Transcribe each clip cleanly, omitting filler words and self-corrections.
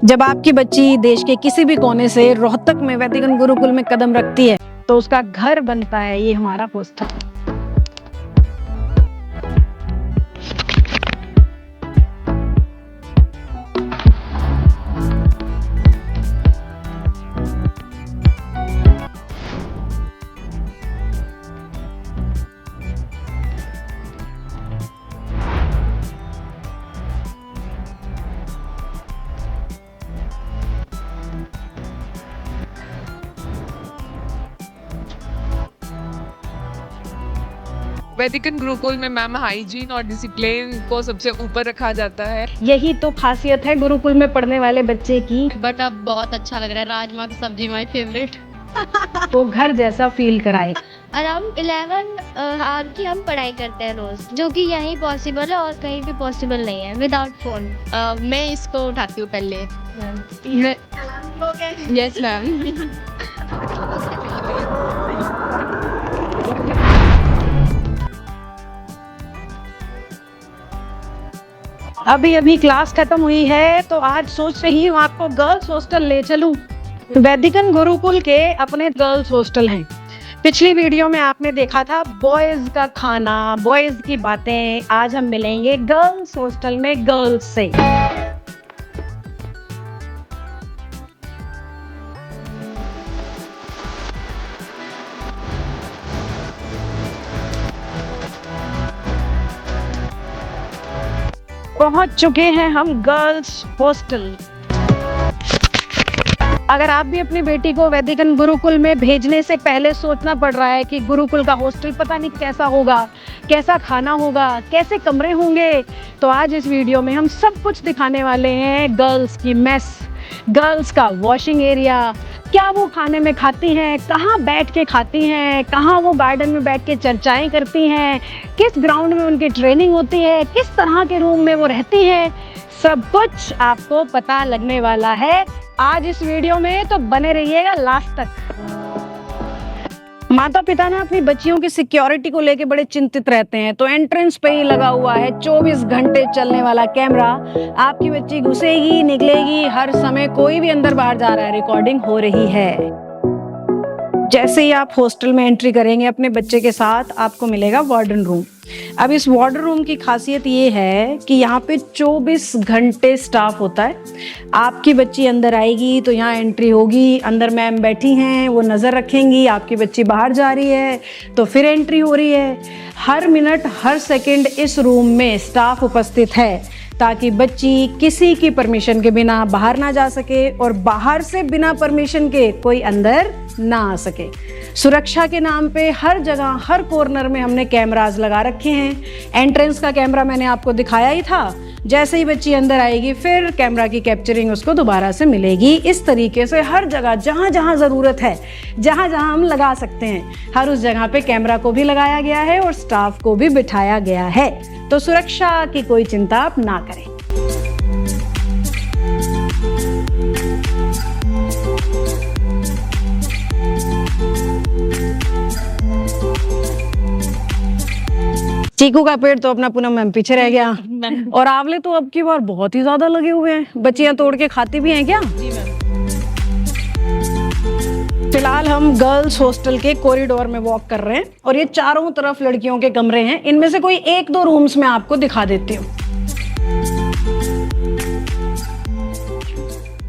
जब आपकी बच्ची देश के किसी भी कोने से रोहतक में वैदिकन गुरुकुल में कदम रखती है तो उसका घर बनता है ये हमारा पोस्टर। वैदिकन गुरुकुल में मैम हाइजीन और डिसिप्लिन को सबसे ऊपर रखा जाता है। यही तो खासियत है गुरुकुल में पढ़ने वाले बच्चे की। बट अब बहुत अच्छा लग रहा है। राजमा की सब्जी माई फेवरेट। वो घर जैसा फील कराए। अराउंड 11 आवर की हम पढ़ाई करते हैं रोज, जो कि यहीं पॉसिबल है और कहीं भी पॉसिबल नहीं है विदाउट फोन। मैं इसको उठाती हूँ पहले। Yes ma'am. अभी अभी क्लास खत्म हुई है तो आज सोच रही हूँ आपको गर्ल्स हॉस्टल ले चलूं। वैदिकन गुरुकुल के अपने गर्ल्स हॉस्टल हैं। पिछली वीडियो में आपने देखा था बॉयज का खाना, बॉयज की बातें। आज हम मिलेंगे गर्ल्स हॉस्टल में गर्ल्स से। पहुंच चुके हैं हम गर्ल्स हॉस्टल। अगर आप भी अपनी बेटी को वैदिकन गुरुकुल में भेजने से पहले सोचना पड़ रहा है कि गुरुकुल का हॉस्टल पता नहीं कैसा होगा, कैसा खाना होगा, कैसे कमरे होंगे, तो आज इस वीडियो में हम सब कुछ दिखाने वाले हैं। गर्ल्स की मेस, गर्ल्स का वॉशिंग एरिया, क्या वो खाने में खाती हैं, कहाँ बैठ के खाती हैं, कहाँ वो गार्डन में बैठ के चर्चाएं करती हैं, किस ग्राउंड में उनकी ट्रेनिंग होती है, किस तरह के रूम में वो रहती हैं, सब कुछ आपको पता लगने वाला है आज इस वीडियो में। तो बने रहिएगा लास्ट तक। माता पिता ना अपनी बच्चियों की सिक्योरिटी को लेके बड़े चिंतित रहते हैं, तो एंट्रेंस पे ही लगा हुआ है 24 घंटे चलने वाला कैमरा। आपकी बच्ची घुसेगी निकलेगी, हर समय कोई भी अंदर बाहर जा रहा है, रिकॉर्डिंग हो रही है। जैसे ही आप हॉस्टल में एंट्री करेंगे अपने बच्चे के साथ, आपको मिलेगा वार्डन रूम। अब इस वार्डन रूम की खासियत ये है कि यहाँ पे 24 घंटे स्टाफ होता है। आपकी बच्ची अंदर आएगी तो यहाँ एंट्री होगी, अंदर मैम बैठी हैं, वो नज़र रखेंगी। आपकी बच्ची बाहर जा रही है तो फिर एंट्री हो रही है। हर मिनट हर सेकंड इस रूम में स्टाफ उपस्थित है ताकि बच्ची किसी की परमिशन के बिना बाहर ना जा सके और बाहर से बिना परमिशन के कोई अंदर ना आ सके। सुरक्षा के नाम पे हर जगह हर कॉर्नर में हमने कैमरास लगा रखे हैं। एंट्रेंस का कैमरा मैंने आपको दिखाया ही था। जैसे ही बच्ची अंदर आएगी फिर कैमरा की कैप्चरिंग उसको दोबारा से मिलेगी। इस तरीके से हर जगह जहाँ जहाँ ज़रूरत है, जहाँ जहाँ हम लगा सकते हैं, हर उस जगह पे कैमरा को भी लगाया गया है और स्टाफ को भी बिठाया गया है। तो सुरक्षा की कोई चिंता आप ना करें। चीकू का पेड़ तो अपना पूनम मैम पीछे रह गया और आंवले तो अब की बार बहुत ही ज्यादा लगे हुए हैं। बच्चियां तोड़ के खाती भी हैं क्या? जी मैम। फिलहाल हम गर्ल्स हॉस्टल के कॉरिडोर में वॉक कर रहे हैं और ये चारों तरफ लड़कियों के कमरे हैं। इनमें से कोई एक दो रूम्स में आपको दिखा देती हूँ।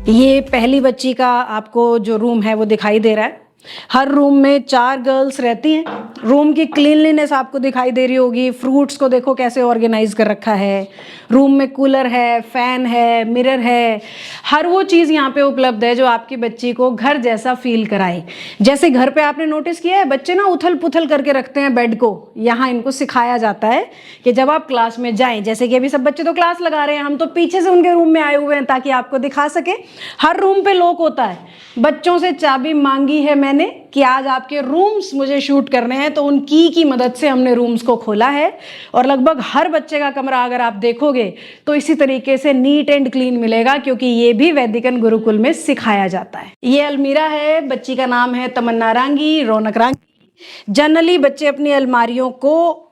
ये पहली बच्ची का आपको जो रूम है वो दिखाई दे रहा है। हर रूम में 4 गर्ल्स रहती हैं। रूम की क्लीनलीनेस आपको दिखाई दे रही होगी। फ्रूट्स को देखो कैसे ऑर्गेनाइज कर रखा है। रूम में कूलर है, फैन है, मिरर है, हर वो चीज़ यहाँ पे उपलब्ध है जो आपकी बच्ची को घर जैसा फील कराए। जैसे घर पे आपने नोटिस किया है बच्चे ना उथल पुथल करके रखते हैं बेड को, यहाँ इनको सिखाया जाता है कि जब आप क्लास में जाएं, जैसे कि अभी सब बच्चे तो क्लास लगा रहे हैं, हम तो पीछे से उनके रूम में आए हुए हैं ताकि आपको दिखा सके। हर रूम पे लॉक होता है। बच्चों से चाबी मांगी है मैंने कि आज आपके रूम्स मुझे शूट करने हैं, तो उन की मदद से हमने रूम्स को खोला है और लगभग हर बच्चे का कमरा अगर आप देखोगे तो इसी तरीके से नीट एंड क्लीन मिलेगा, क्योंकि ये भी वैदिकन गुरुकुल में सिखाया जाता है। ये अलमीरा है, बच्ची का नाम है तमन्ना रांगी, रौनक रांगी। जनरली बच्चे अपनी अलमारियों को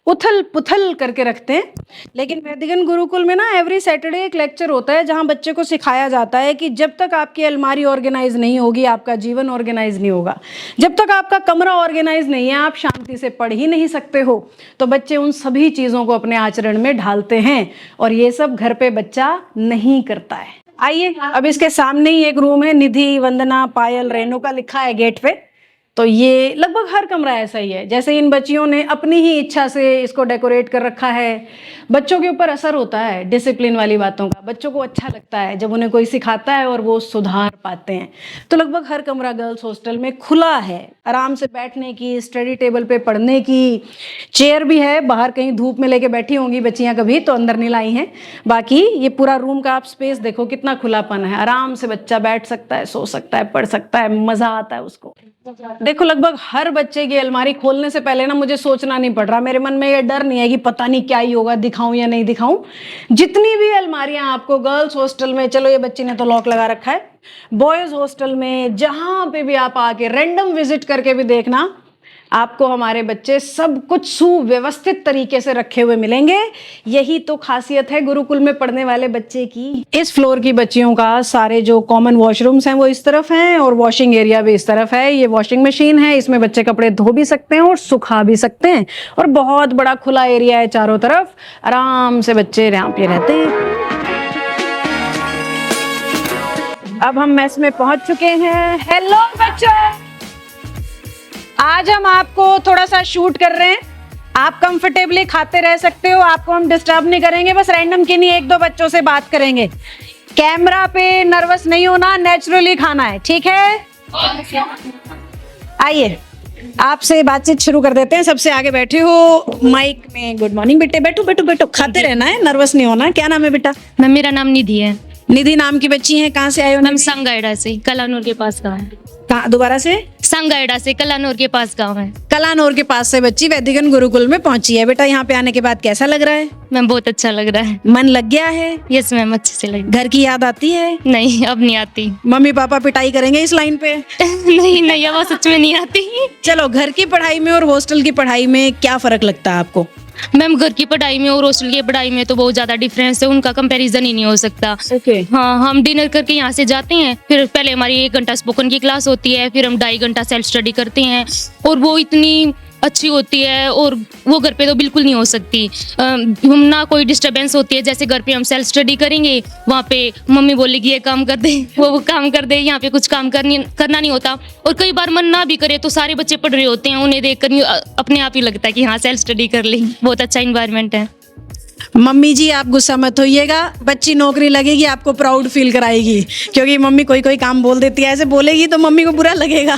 उथल पुथल करके रखते हैं। लेकिन वैदिकन गुरुकुल में ना एवरी सैटरडे एक लेक्चर होता है जहाँ बच्चे को सिखाया जाता है कि जब तक आपकी अलमारी ऑर्गेनाइज नहीं होगी आपका जीवन ऑर्गेनाइज नहीं होगा। जब तक आपका कमरा ऑर्गेनाइज नहीं है आप शांति से पढ़ ही नहीं सकते हो। तो बच्चे उन सभी चीज़ों को अपने आचरण में ढालते हैं और ये सब घर पे बच्चा नहीं करता है। आइए अब इसके सामने ही एक रूम है, निधि, वंदना, पायल, रेणुका लिखा है गेट पे। तो ये लगभग हर कमरा ऐसा ही है, जैसे इन बच्चियों ने अपनी ही इच्छा से इसको डेकोरेट कर रखा है। बच्चों के ऊपर असर होता है डिसिप्लिन वाली बातों का। बच्चों को अच्छा लगता है जब उन्हें कोई सिखाता है और वो सुधार पाते हैं। तो लगभग हर कमरा गर्ल्स हॉस्टल में खुला है, आराम से बैठने की, स्टडी टेबल पे पढ़ने की। चेयर भी है, बाहर कहीं धूप में लेके बैठी होंगी बच्चियां कभी तो अंदर नहीं लाई हैं। बाकी ये पूरा रूम का आप स्पेस देखो कितना खुलापन है, आराम से बच्चा बैठ सकता है, सो सकता है, पढ़ सकता है, मजा आता है उसको। देखो लगभग हर बच्चे की अलमारी खोलने से पहले ना मुझे सोचना नहीं पड़ रहा, मेरे मन में ये डर नहीं है कि पता नहीं क्या ही होगा, दिखाऊं या नहीं दिखाऊं। जितनी भी अलमारियां आपको गर्ल्स हॉस्टल में, चलो ये बच्ची ने तो लॉक लगा रखा है, बॉयज हॉस्टल में जहां पे भी आप आके रैंडम विजिट करके भी देखना, आपको हमारे बच्चे सब कुछ सुव्यवस्थित तरीके से रखे हुए मिलेंगे। यही तो खासियत है गुरुकुल में पढ़ने वाले बच्चे की। इस फ्लोर की बच्चियों का सारे जो कॉमन वॉशरूम्स हैं वो इस तरफ हैं और वॉशिंग एरिया भी इस तरफ है। ये वॉशिंग मशीन है, इसमें बच्चे कपड़े धो भी सकते हैं और सुखा भी सकते हैं और बहुत बड़ा खुला एरिया है चारों तरफ, आराम से बच्चे यहाँ पे रहते हैं। अब हम मेस में पहुंच चुके हैं। हेलो बच्चों, आज हम आपको थोड़ा सा शूट कर रहे हैं। आप कंफर्टेबली खाते रह सकते हो, आपको हम डिस्टर्ब नहीं करेंगे, बस रैंडम किन्हीं एक दो बच्चों से बात करेंगे। कैमरा पे नर्वस नहीं होना, नेचुरली खाना है, ठीक है? आइए आपसे बातचीत शुरू कर देते हैं। सबसे आगे बैठे हो माइक में, गुड मॉर्निंग बेटे, बैठो बैठो बैठो, खाते रहना है, नर्वस नहीं होना। क्या नाम है बेटा? मैम मेरा नाम निधि है। निधि नाम की बच्ची है, कहाँ से आए हो? मैम संगाइडा से, कलानूर के पास गाँव है। कहाँ, दोबारा से? संगाइडा से, कलानूर के पास गाँव है। कलानौर के पास से बच्ची वैदिकन गुरुकुल में पहुंची है। बेटा यहाँ पे आने के बाद कैसा लग रहा है? मैम बहुत अच्छा लग रहा है। मन लग गया है? यस मैम, अच्छे से लग घर की याद आती है? नहीं, अब नहीं आती। मम्मी पापा पिटाई करेंगे इस लाइन पे? नहीं नहीं, अब सच में नहीं आती। चलो, घर की पढ़ाई में और हॉस्टल की पढ़ाई में क्या फर्क लगता है आपको? मैम घर की पढ़ाई में और हॉस्टल की पढ़ाई में तो बहुत ज्यादा डिफरेंस है, उनका कंपैरिजन ही नहीं हो सकता। ओके। हाँ, हम डिनर करके यहाँ से जाते हैं, फिर पहले हमारी 1 घंटा स्पोकन की क्लास होती है, फिर हम 2.5 घंटा सेल्फ स्टडी करते हैं और वो इतनी अच्छी होती है और वो घर पे तो बिल्कुल नहीं हो सकती। हम ना कोई डिस्टरबेंस होती है, जैसे घर पे हम सेल्फ स्टडी करेंगे, वहाँ पे मम्मी बोलेगी ये काम कर दे, वो काम कर दे, यहाँ पे कुछ काम करना नहीं होता। और कई बार मन ना भी करे तो सारे बच्चे पढ़ रहे होते हैं, उन्हें देख कर अपने आप ही लगता है कि हाँ सेल्फ स्टडी कर ली। बहुत अच्छा इन्वायरमेंट है। मम्मी जी आप गुस्सा मत होइएगा, बच्ची नौकरी लगेगी आपको प्राउड फील कराएगी, क्योंकि मम्मी कोई कोई काम बोल देती है, ऐसे बोलेगी तो मम्मी को बुरा लगेगा।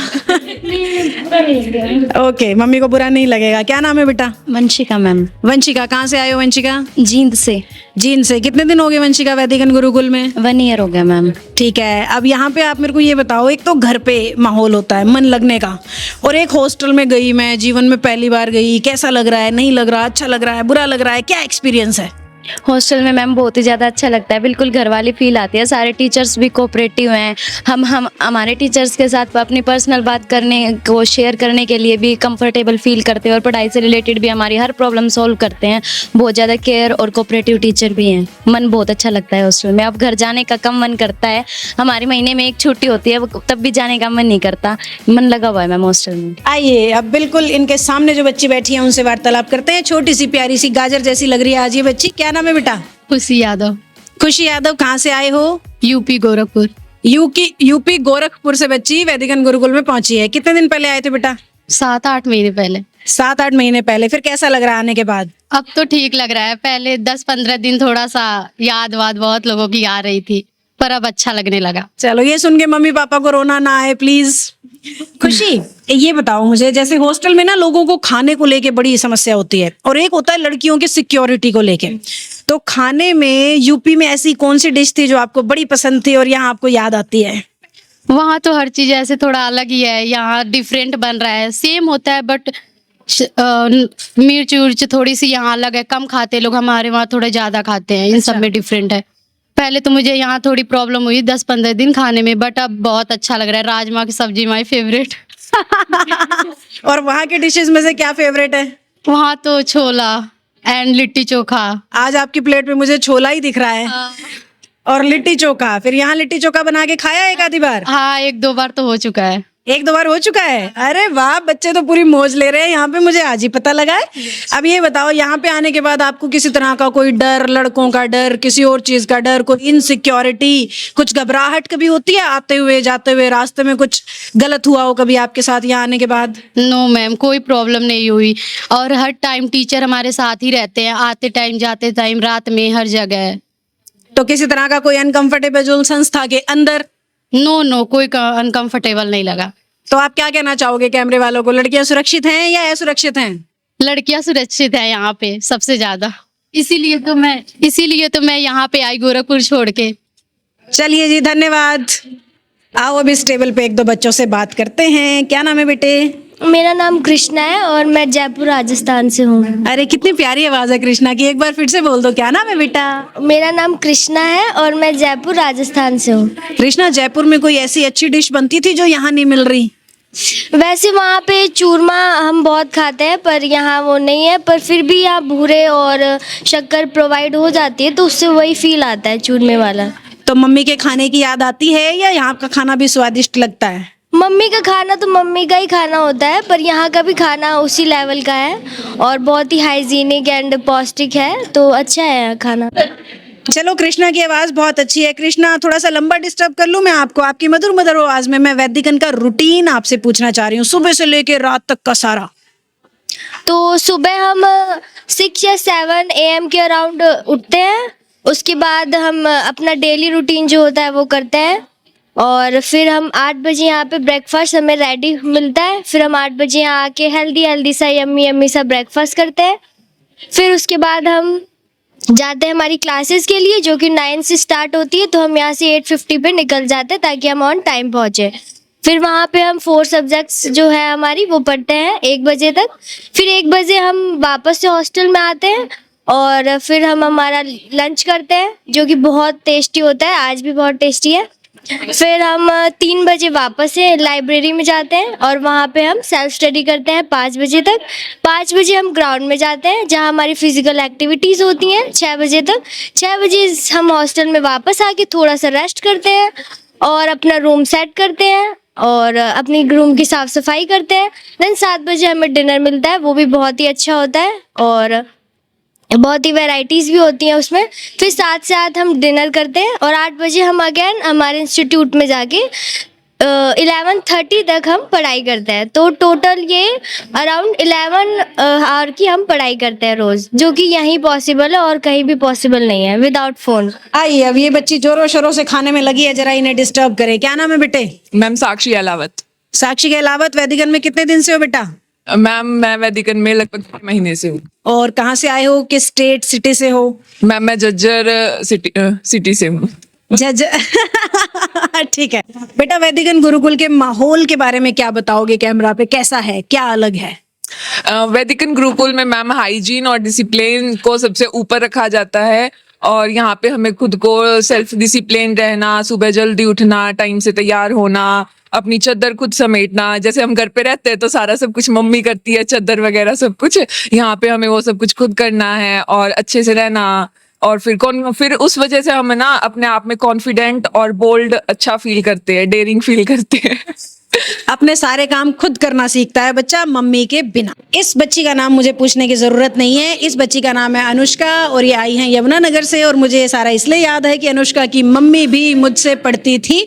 ओके, मम्मी को बुरा नहीं लगेगा। क्या नाम है बेटा? वंशिका मैम। वंशिका, कहाँ से आए हो वंशिका? जींद से। जींद से। कितने दिन हो गए वंशिका वैदिकन गुरुकुल में? 1 ईयर हो गया मैम। ठीक है, अब यहाँ पे आप मेरे को ये बताओ, एक तो घर पे माहौल होता है मन लगने का, और एक हॉस्टल में गई मैं, जीवन में पहली बार गई, कैसा लग रहा है? नहीं लग रहा, अच्छा लग रहा है, बुरा लग रहा है, क्या एक्सपीरियंस है? हॉस्टल में मैम बहुत ही ज़्यादा अच्छा लगता है, बिल्कुल घर वाली फील आती है। सारे टीचर्स भी कोऑपरेटिव हैं। हम हमारे टीचर्स के साथ अपनी पर्सनल बात करने को शेयर करने के लिए भी कंफर्टेबल फील करते हैं और पढ़ाई से रिलेटेड भी हमारी हर प्रॉब्लम सॉल्व करते हैं। बहुत ज़्यादा केयर और कोऑपरेटिव टीचर भी हैं। मन बहुत अच्छा लगता है हॉस्टल में। अब घर जाने का कम मन करता है। हमारी महीने में एक छुट्टी होती है, तब भी जाने का मन नहीं करता। मन लगा हुआ है मैम हॉस्टल में। आइए अब बिल्कुल इनके सामने जो बच्ची बैठी है उनसे वार्तालाप करते हैं। छोटी सी प्यारी सी गाजर जैसी लग रही है आज ये बच्ची। क्या नाम है बेटा? खुशी यादव। खुशी यादव, कहाँ से आए हो? यूपी गोरखपुर। यूपी गोरखपुर से बच्ची वैदिकन गुरुकुल में पहुंची है। कितने दिन पहले आए थे बेटा? 7-8 महीने पहले। 7-8 महीने पहले। फिर कैसा लग रहा है आने के बाद? अब तो ठीक लग रहा है। पहले 10-15 दिन थोड़ा सा याद वाद बहुत लोगों की आ रही थी, पर अब अच्छा लगने लगा। चलो, ये सुन के मम्मी पापा को रोना ना आए प्लीज। खुशी, ये बताओ मुझे, जैसे हॉस्टल में ना लोगों को खाने को लेके बड़ी समस्या होती है और एक होता है लड़कियों की सिक्योरिटी को लेके। तो खाने में यूपी में ऐसी कौन सी डिश थी जो आपको बड़ी पसंद थी और यहाँ आपको याद आती है? वहाँ तो हर चीज ऐसे थोड़ा अलग ही है, यहाँ डिफरेंट बन रहा है। सेम होता है बट मिर्च उर्च थोड़ी सी यहाँ अलग है, कम खाते लोग, हमारे वहाँ थोड़ा ज्यादा खाते हैं। इन सब में डिफरेंट है। पहले तो मुझे यहाँ थोड़ी प्रॉब्लम हुई 10-15 दिन खाने में, बट अब बहुत अच्छा लग रहा है। राजमा की सब्जी माई फेवरेट। और वहाँ के डिशेस में से क्या फेवरेट है? वहाँ तो छोला एंड लिट्टी चोखा। आज आपकी प्लेट में मुझे छोला ही दिख रहा है और लिट्टी चोखा। फिर यहाँ लिट्टी चोखा बना के खाया एक आधी बार? हाँ, 1-2 बार तो हो चुका है। 1-2 बार हो चुका है। अरे वाह, बच्चे तो पूरी मौज ले रहे हैं। यहाँ पे मुझे आज ही पता लगा है। अब ये बताओ, यहाँ पे आने के बाद आपको किसी तरह का कोई डर, लड़कों का डर, किसी और चीज का डर, कोई इनसिक्योरिटी, कुछ घबराहट कभी होती है आते हुए जाते हुए? रास्ते में कुछ गलत हुआ हो कभी आपके साथ यहाँ आने के बाद? नो मैम, कोई प्रॉब्लम नहीं हुई और हर टाइम टीचर हमारे साथ ही रहते हैं, आते टाइम जाते टाइम, रात में, हर जगह। तो किसी तरह का कोई अनकंफर्टेबल संस्था के अंदर? नो, कोई अनकंफर्टेबल नहीं लगा। तो आप क्या कहना चाहोगे कैमरे वालों को? लड़कियां सुरक्षित हैं या असुरक्षित हैं? लड़कियां सुरक्षित है यहाँ पे सबसे ज्यादा, इसीलिए तो मैं यहाँ पे आई गोरखपुर छोड़ के। चलिए जी, धन्यवाद। आओ अब इस टेबल पे 1-2 बच्चों से बात करते हैं। क्या नाम है बेटे? मेरा नाम कृष्णा है और मैं जयपुर राजस्थान से हूँ। अरे कितनी प्यारी आवाज है कृष्णा की, एक बार फिर से बोल दो। क्या नाम है बेटा? मेरा नाम कृष्णा है और मैं जयपुर राजस्थान से हूँ। कृष्णा, जयपुर में कोई ऐसी अच्छी डिश बनती थी जो यहाँ नहीं मिल रही? वैसे वहाँ पे चूरमा हम बहुत खाते हैं पर यहाँ वो नहीं है, पर फिर भी यहाँ भूरे और शक्कर प्रोवाइड हो जाती है तो उससे वही फील आता है चूरमे वाला। तो मम्मी के खाने की याद आती है या यहाँ का खाना भी स्वादिष्ट लगता है? मम्मी का खाना तो मम्मी का ही खाना होता है, पर यहाँ का भी खाना उसी लेवल का है और बहुत ही हाइजीनिक एंड पौष्टिक है, तो अच्छा है यहाँ खाना। चलो, कृष्णा की आवाज बहुत अच्छी है। कृष्णा, थोड़ा सा लंबा डिस्टर्ब कर लूं मैं आपको? आपकी मधुर मधुर आवाज में मैं वैदिकन का रूटीन आपसे पूछना चाह रही हूँ, सुबह से लेके रात तक का सारा। तो सुबह हम 6 या 7 AM के अराउंड उठते हैं। उसके बाद हम अपना डेली रूटीन जो होता है वो करते हैं और फिर हम 8 बजे यहाँ पे ब्रेकफास्ट हमें रेडी मिलता है। फिर हम 8 बजे यहाँ आके हेल्दी सा यम्मी सा ब्रेकफास्ट करते हैं। फिर उसके बाद हम जाते हैं हमारी क्लासेस के लिए जो कि 9 से स्टार्ट होती है, तो हम यहाँ से 8:50 पे निकल जाते हैं ताकि हम ऑन टाइम पहुँचे। फिर वहाँ पे हम 4 सब्जेक्ट्स जो है हमारी वो पढ़ते हैं 1 बजे तक। फिर 1 बजे हम वापस से हॉस्टल में आते हैं और फिर हम हमारा लंच करते हैं जो कि बहुत टेस्टी होता है, आज भी बहुत टेस्टी है। फिर हम 3 बजे वापस से लाइब्रेरी में जाते हैं और वहाँ पे हम सेल्फ स्टडी करते हैं 5 बजे तक। 5 बजे हम ग्राउंड में जाते हैं जहाँ हमारी फिजिकल एक्टिविटीज़ होती हैं 6 बजे तक। 6 बजे हम हॉस्टल में वापस आके थोड़ा सा रेस्ट करते हैं और अपना रूम सेट करते हैं और अपनी रूम की साफ़ सफाई करते हैं। देन 7 बजे हमें डिनर मिलता है, वो भी बहुत ही अच्छा होता है और बहुत ही वैरायटीज़ भी होती हैं उसमें। फिर 7 से 8 हम डिनर करते हैं और 8 बजे हम अगेन हमारे इंस्टीट्यूट में जाके 11:30 तक हम पढ़ाई करते हैं। तो टोटल ये अराउंड 11 आवर की हम पढ़ाई करते हैं रोज़, जो कि यहीं पॉसिबल है और कहीं भी पॉसिबल नहीं है विदाउट फ़ोन। आइए, अब ये बच्ची जोरों शोरों से खाने में लगी है, जरा इन्हें डिस्टर्ब करे। क्या नाम है बेटे? मैम साक्षी अलावत। साक्षी के अलावत, वैदिकन में कितने दिन से हो बेटा? मैम मैं वैदिकन में लगभग 1 महीने से हूँ। और कहाँ से आए हो, किस स्टेट सिटी से हो? मैम मैं जज्जर सिटी से हूँ। जज ठीक है बेटा, वैदिकन गुरुकुल के माहौल के बारे में क्या बताओगे कैमरा पे? कैसा है, क्या अलग है? वैदिकन गुरुकुल में मैम हाइजीन और डिसिप्लिन को सबसे ऊपर रखा जाता है और यहाँ पे हमें खुद को सेल्फ डिसिप्लिन रहना, सुबह जल्दी उठना, टाइम से तैयार होना, अपनी चद्दर खुद समेटना। जैसे हम घर पे रहते हैं तो सारा सब कुछ मम्मी करती है, चद्दर वगैरह सब कुछ, यहाँ पे हमें वो सब कुछ खुद करना है और अच्छे से रहना। और फिर उस वजह से हम ना अपने आप में कॉन्फिडेंट और बोल्ड अच्छा फील करते हैं, डेयरिंग फील करते हैं। अपने सारे काम खुद करना सीखता है बच्चा मम्मी के बिना। इस बच्ची का नाम मुझे पूछने की जरूरत नहीं है। इस बच्ची का नाम है अनुष्का और ये आई है यमुनानगर से। और मुझे ये सारा इसलिए याद है कि अनुष्का की मम्मी भी मुझसे पढ़ती थी।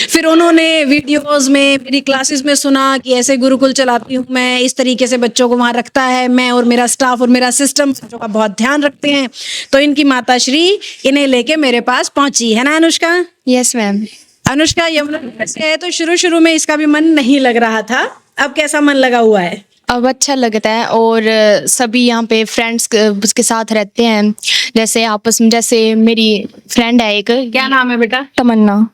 फिर उन्होंने वीडियोस में, मेरी क्लासेस में सुना कि ऐसे गुरुकुल चलाती हूँ मैं, इस तरीके से बच्चों को वहाँ रखता है, मैं और मेरा स्टाफ और मेरा सिस्टम बच्चों का बहुत ध्यान रखते हैं। तो इनकी माता श्री इन्हें लेके मेरे पास पहुंची है ना अनुष्का? Yes ma'am. अनुष्का यमुना से है तो शुरू में इसका भी मन नहीं लग रहा था, अब कैसा मन लगा हुआ है? अब अच्छा लगता है और सभी यहाँ पे फ्रेंड्स उसके साथ रहते हैं, जैसे आपस में, जैसे मेरी फ्रेंड है एक। क्या नाम है बेटा? तमन्ना।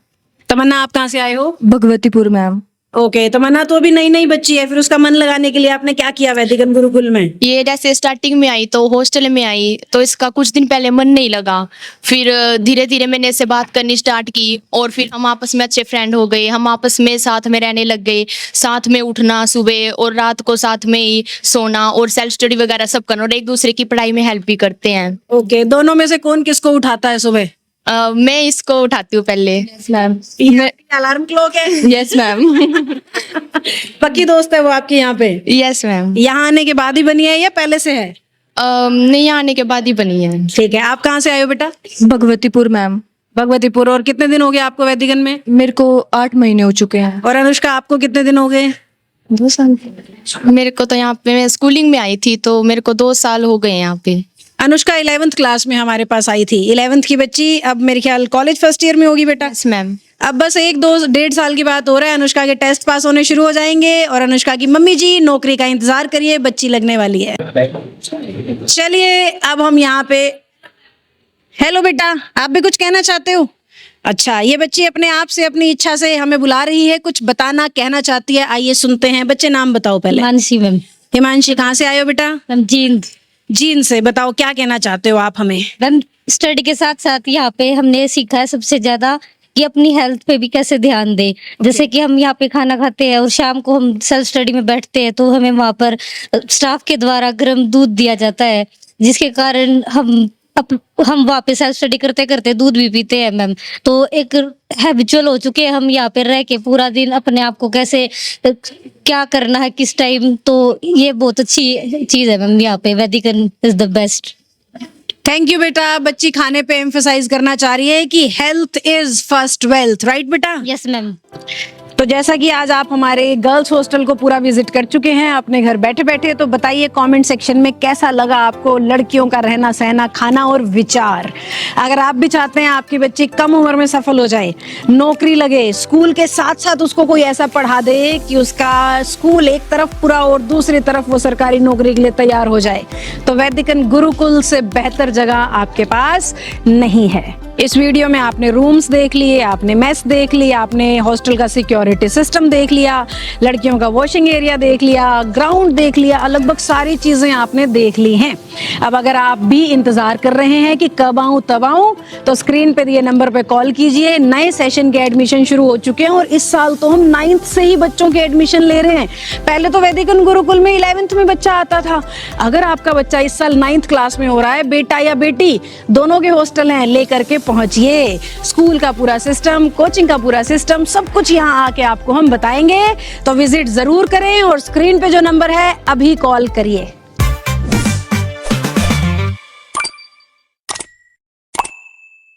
तमन्ना, आप कहाँ से आए हो? भगवतीपुर मैम। ओके, तो मना तो अभी नई नई बच्ची है, फिर उसका मन लगाने के लिए आपने क्या किया वैदिकन गुरुकुल में? ये जैसे स्टार्टिंग में आई तो हॉस्टल में आई तो इसका कुछ दिन पहले मन नहीं लगा, फिर धीरे धीरे मैंने इससे बात करनी स्टार्ट की और फिर हम आपस में अच्छे फ्रेंड हो गए, हम आपस में साथ में रहने लग गए, साथ में उठना सुबह और रात को साथ में ही सोना और सेल्फ स्टडी वगैरह सब करना और एक दूसरे की पढ़ाई में हेल्प भी करते हैं। ओके, दोनों में से कौन किसको उठाता है सुबह? मैं इसको उठाती हूँ पहले। मैम। अलार्म क्लॉक है? Yes ma'am. पक्की दोस्त है वो आपकी यहाँ पे? Yes ma'am. यहाँ आने के बाद ही बनी है या पहले से है? नहीं, आने के बाद ही बनी है। ठीक है, आप कहाँ से आए हो बेटा? भगवतीपुर मैम। भगवतीपुर। और कितने दिन हो गए आपको वैदिकन में? मेरे को 8 महीने हो चुके हैं। और अनुष्का आपको कितने दिन हो गए? 2 साल। मेरे को तो यहाँ पे मैं स्कूलिंग में आई थी तो मेरे को 2 साल हो गए यहाँ पे। अनुष्का 11th क्लास में हमारे पास आई थी। 11th की बच्ची अब मेरे ख्याल कॉलेज फर्स्ट ईयर में होगी बेटा। Yes ma'am. अब बस 1-2 साल की बात हो रहा है, अनुष्का के टेस्ट पास होने शुरू हो जाएंगे और अनुष्का की मम्मी जी नौकरी का इंतजार करिए, बच्ची लगने वाली है। चलिए अब हम यहाँ पे, हेलो बेटा, आप भी कुछ कहना चाहते हो? अच्छा, ये बच्ची अपने आप से अपनी इच्छा से हमें बुला रही है, कुछ बताना कहना चाहती है, आइए सुनते हैं। बच्चे नाम बताओ पहले। मानसी मैम। हिमांशी, कहाँ से आए हो बेटा? मैम जींद। जीन से। बताओ क्या कहना चाहते हो आप हमें? मैम स्टडी के साथ साथ यहाँ पे हमने सीखा है सबसे ज्यादा कि अपनी हेल्थ पे भी कैसे ध्यान दे। जैसे कि हम यहाँ पे खाना खाते हैं और शाम को हम सेल्फ स्टडी में बैठते हैं तो हमें वहाँ पर स्टाफ के द्वारा गर्म दूध दिया जाता है, जिसके कारण हम वहाँ पे सेल्फ स्टडी करते करते दूध भी पीते हैं मैम। तो एक हैबिचुअल हो चुके हैं हम यहाँ पे रह के पूरा दिन अपने आप को कैसे क्या करना है किस टाइम, तो ये बहुत अच्छी चीज है मैम। यहाँ पे वैदिकन is the best. Thank you बेटा। बच्ची खाने पे एम्फसाइज करना चाह रही है कि health is first wealth, right बेटा? Yes ma'am. तो जैसा कि आज आप हमारे गर्ल्स हॉस्टल को पूरा विजिट कर चुके हैं अपने घर बैठे बैठे, तो बताइए कमेंट सेक्शन में कैसा लगा आपको लड़कियों का रहना सहना, खाना और विचार। अगर आप भी चाहते हैं आपकी बच्ची कम उम्र में सफल हो जाए, नौकरी लगे, स्कूल के साथ साथ उसको कोई ऐसा पढ़ा दे कि उसका स्कूल एक तरफ पूरा और दूसरी तरफ वो सरकारी नौकरी के लिए तैयार हो जाए, तो वैदिकन गुरुकुल से बेहतर जगह आपके पास नहीं है। इस वीडियो में आपने रूम्स देख लिए, आपने मेस देख लिया, आपने हॉस्टल का सिक्योरिटी सिस्टम देख लिया, लड़कियों का वॉशिंग एरिया देख लिया, ग्राउंड देख लिया, लगभग सारी चीजें आपने देख ली हैं। अब अगर आप भी इंतजार कर रहे हैं कि कब आऊं तब आऊं, तो स्क्रीन पे दिए नंबर पे कॉल कीजिए। नए सेशन के एडमिशन शुरू हो चुके हैं और इस साल तो हम 9th से ही बच्चों के एडमिशन ले रहे हैं। पहले तो वैदिकन गुरुकुल में 11th में बच्चा आता था। अगर आपका बच्चा इस साल 9th क्लास में हो रहा है, बेटा या बेटी दोनों के हॉस्टल हैं, लेकर के पहुंचिए। स्कूल का पूरा सिस्टम, कोचिंग का पूरा सिस्टम, सब कुछ यहाँ आके आपको हम बताएंगे, तो विजिट जरूर करें और स्क्रीन पे जो नंबर है अभी कॉल करिए।